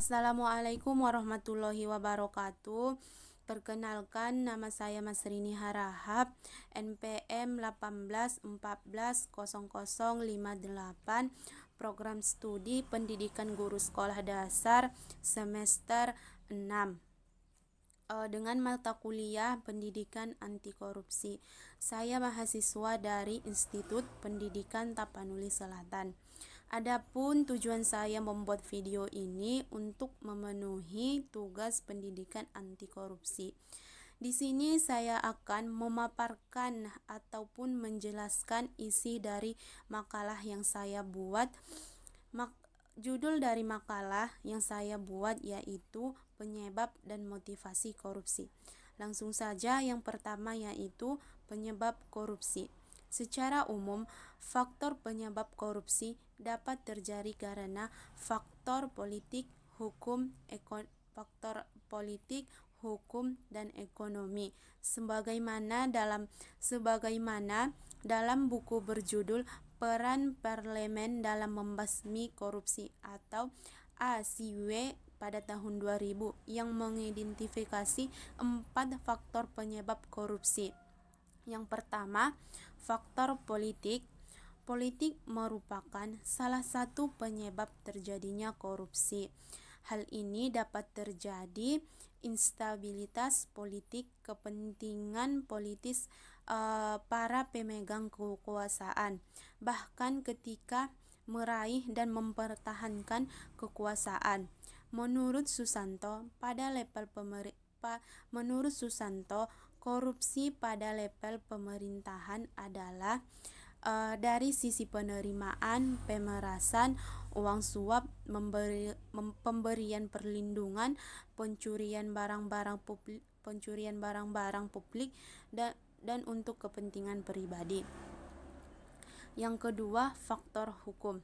Assalamualaikum warahmatullahi wabarakatuh. Perkenalkan, nama saya Masrini Harahap, NPM 18140058, Program Studi Pendidikan Guru Sekolah Dasar semester 6, dengan mata kuliah Pendidikan Anti Korupsi. Saya mahasiswa dari Institut Pendidikan Tapanuli Selatan. Adapun tujuan saya membuat video ini untuk memenuhi tugas pendidikan anti korupsi. Di sini saya akan memaparkan ataupun menjelaskan isi dari makalah yang saya buat. Judul dari makalah yang saya buat yaitu penyebab dan motivasi korupsi. Langsung saja, yang pertama yaitu penyebab korupsi. Secara umum, faktor penyebab korupsi dapat terjadi karena faktor politik, hukum, dan ekonomi. Sebagaimana dalam buku berjudul Peran Parlemen dalam Membasmi Korupsi atau ACW pada tahun 2000 yang mengidentifikasi 4 faktor penyebab korupsi. Yang pertama, faktor politik. Politik merupakan salah satu penyebab terjadinya korupsi. Hal ini dapat terjadi instabilitas politik, kepentingan politis para pemegang kekuasaan, bahkan ketika meraih dan mempertahankan kekuasaan. Menurut Susanto, korupsi pada level pemerintahan adalah dari sisi penerimaan, pemerasan, uang suap, pemberian perlindungan, pencurian barang-barang publik dan untuk kepentingan pribadi. Yang kedua, faktor hukum.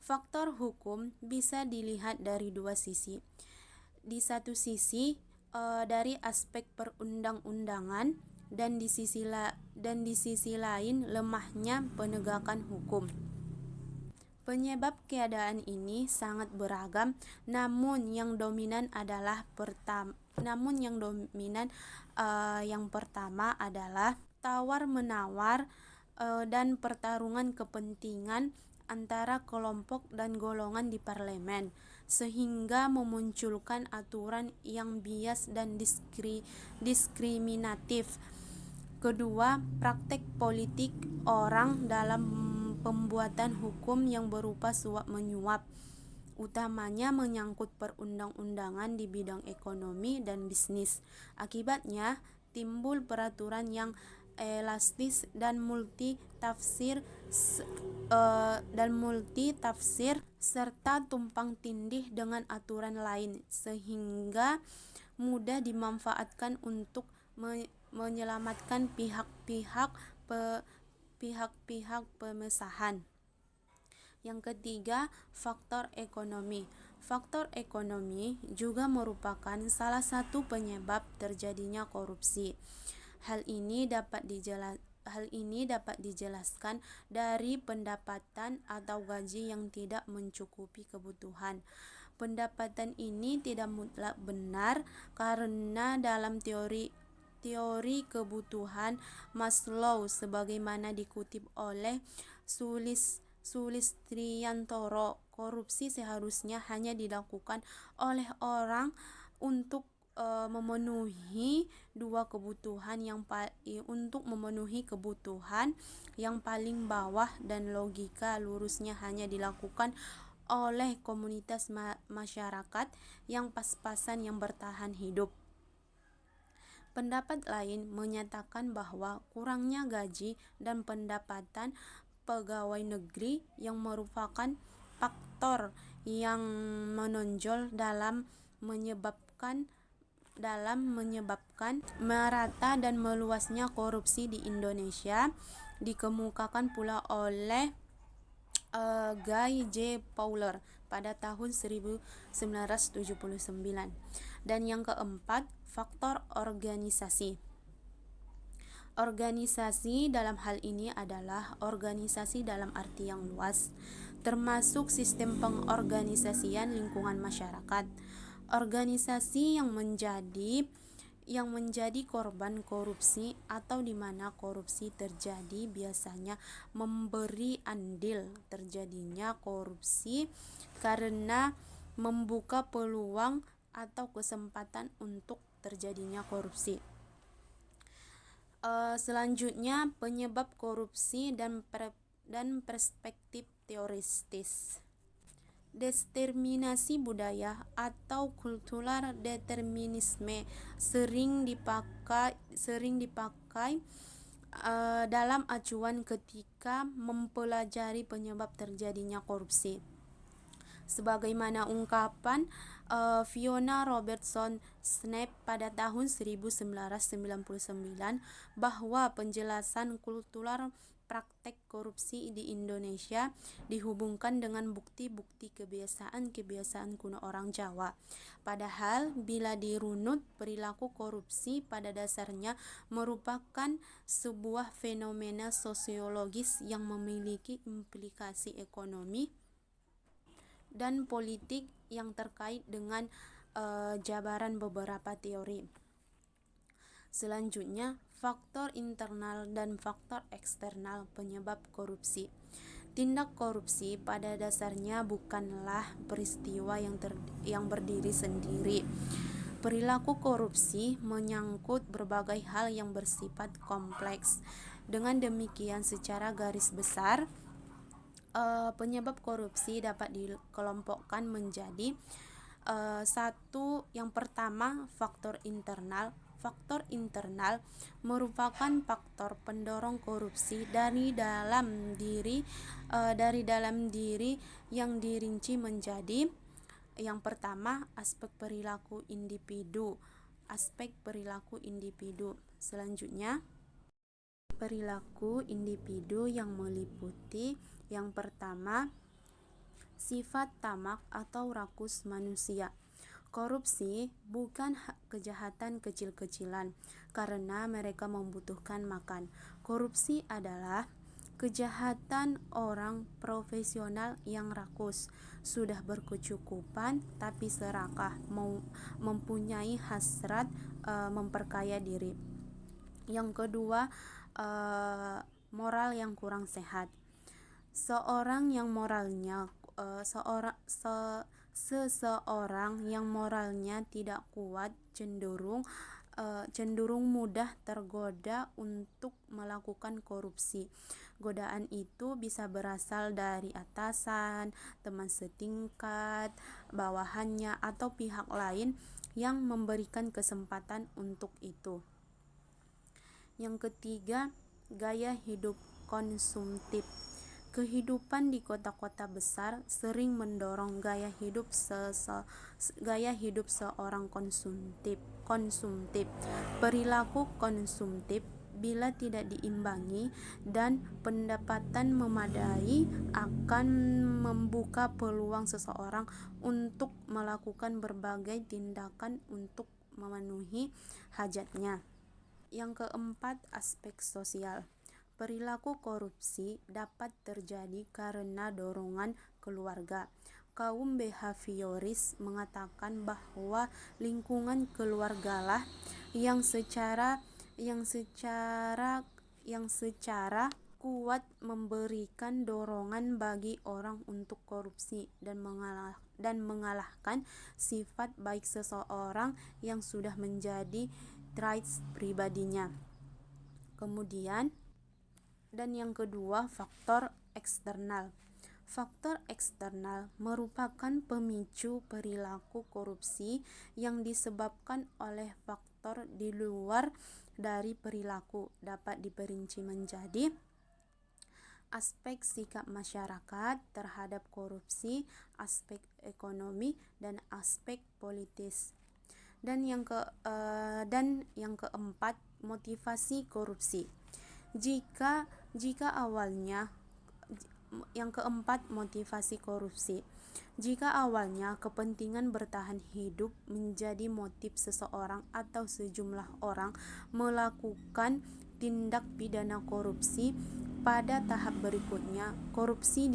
Faktor hukum bisa dilihat dari dua sisi. Di satu sisi dari aspek perundang-undangan dan di sisi lain lemahnya penegakan hukum. Penyebab keadaan ini sangat beragam, namun yang dominan yang pertama adalah tawar-menawar dan pertarungan kepentingan antara kelompok dan golongan di parlemen, sehingga memunculkan aturan yang bias dan diskriminatif. Kedua, praktek politik orang dalam pembuatan hukum yang berupa suap-menyuap, utamanya menyangkut perundang-undangan di bidang ekonomi dan bisnis. Akibatnya, timbul peraturan yang elastis dan multitafsir serta tumpang tindih dengan aturan lain, sehingga mudah dimanfaatkan untuk menyelamatkan pihak-pihak pemesahan. Yang ketiga, faktor ekonomi. Faktor ekonomi juga merupakan salah satu penyebab terjadinya korupsi. Hal ini dapat dijelaskan dari pendapatan atau gaji yang tidak mencukupi kebutuhan. Pendapatan ini tidak mutlak benar karena dalam teori kebutuhan Maslow, sebagaimana dikutip oleh Sulistiantoro, korupsi seharusnya hanya dilakukan oleh orang untuk memenuhi kebutuhan yang paling bawah, dan logika lurusnya hanya dilakukan oleh komunitas masyarakat yang pas-pasan yang bertahan hidup. Pendapat lain menyatakan bahwa kurangnya gaji dan pendapatan pegawai negeri yang merupakan faktor yang menonjol dalam menyebabkan merata dan meluasnya korupsi di Indonesia. Dikemukakan pula oleh Guy J. Fowler pada tahun 1979. Dan yang keempat, faktor organisasi. Organisasi dalam hal ini adalah organisasi dalam arti yang luas. termasuk sistem pengorganisasian lingkungan masyarakat. Organisasi yang menjadi korban korupsi atau di mana korupsi terjadi biasanya memberi andil terjadinya korupsi karena membuka peluang atau kesempatan untuk terjadinya korupsi. Selanjutnya, penyebab korupsi dan perspektif teoritis. Determinasi budaya atau kultural determinisme sering dipakai dalam acuan ketika mempelajari penyebab terjadinya korupsi. Sebagaimana ungkapan Fiona Robertson Snape pada tahun 1999 bahwa penjelasan kultural praktek korupsi di Indonesia dihubungkan dengan bukti-bukti kebiasaan kuno orang Jawa. Padahal bila dirunut, perilaku korupsi pada dasarnya merupakan sebuah fenomena sosiologis yang memiliki implikasi ekonomi dan politik yang terkait dengan jabaran beberapa teori. Selanjutnya, faktor internal dan faktor eksternal penyebab korupsi. Tindak korupsi pada dasarnya bukanlah peristiwa yang berdiri sendiri. Perilaku korupsi menyangkut berbagai hal yang bersifat kompleks. Dengan demikian, secara garis besar, penyebab korupsi dapat dikelompokkan menjadi yang pertama, faktor internal. Faktor internal merupakan faktor pendorong korupsi dari dalam diri yang dirinci menjadi yang pertama, aspek perilaku individu. Selanjutnya, perilaku individu yang meliputi yang pertama, sifat tamak atau rakus manusia. Korupsi bukan kejahatan kecil-kecilan karena mereka membutuhkan makan. Korupsi adalah kejahatan orang profesional yang rakus, sudah berkecukupan tapi serakah, mempunyai hasrat memperkaya diri. Yang kedua, moral yang kurang sehat. Seseorang yang moralnya tidak kuat cenderung mudah tergoda untuk melakukan korupsi. Godaan itu bisa berasal dari atasan, teman setingkat, bawahannya, atau pihak lain yang memberikan kesempatan untuk itu. Yang ketiga, gaya hidup konsumtif. Kehidupan di kota-kota besar sering mendorong gaya hidup seorang konsumtif. Perilaku konsumtif bila tidak diimbangi dan pendapatan memadai akan membuka peluang seseorang untuk melakukan berbagai tindakan untuk memenuhi hajatnya. Yang keempat, aspek sosial. Perilaku korupsi dapat terjadi karena dorongan keluarga. Kaum behavioris mengatakan bahwa lingkungan keluargalah yang secara kuat memberikan dorongan bagi orang untuk korupsi dan mengalahkan sifat baik seseorang yang sudah menjadi traits pribadinya. Kemudian, dan yang kedua, faktor eksternal. Faktor eksternal merupakan pemicu perilaku korupsi yang disebabkan oleh faktor di luar dari perilaku. Dapat diperinci menjadi aspek sikap masyarakat terhadap korupsi, aspek ekonomi, dan aspek politis. Dan yang keempat, motivasi korupsi. Motivasi korupsi. Jika awalnya kepentingan bertahan hidup menjadi motif seseorang atau sejumlah orang melakukan tindak pidana korupsi, pada tahap berikutnya korupsi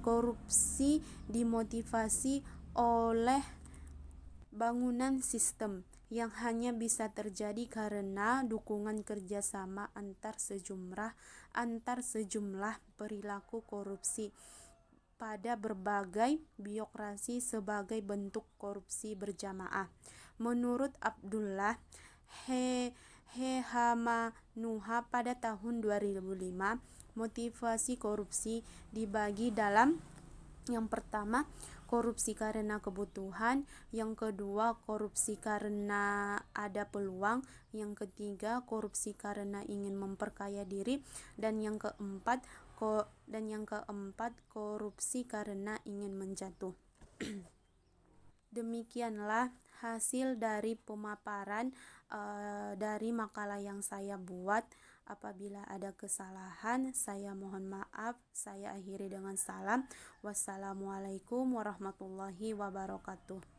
Korupsi dimotivasi oleh bangunan sistem yang hanya bisa terjadi karena dukungan kerjasama antar sejumlah perilaku korupsi pada berbagai birokrasi sebagai bentuk korupsi berjamaah. Menurut Abdullah Hehamanuha pada tahun 2005, motivasi korupsi dibagi dalam: yang pertama, korupsi karena kebutuhan; yang kedua, korupsi karena ada peluang; yang ketiga, korupsi karena ingin memperkaya diri; dan yang keempat, korupsi karena ingin menjatuh. Demikianlah hasil dari pemaparan dari makalah yang saya buat. Apabila ada kesalahan, saya mohon maaf. Saya akhiri dengan salam. Wassalamualaikum warahmatullahi wabarakatuh.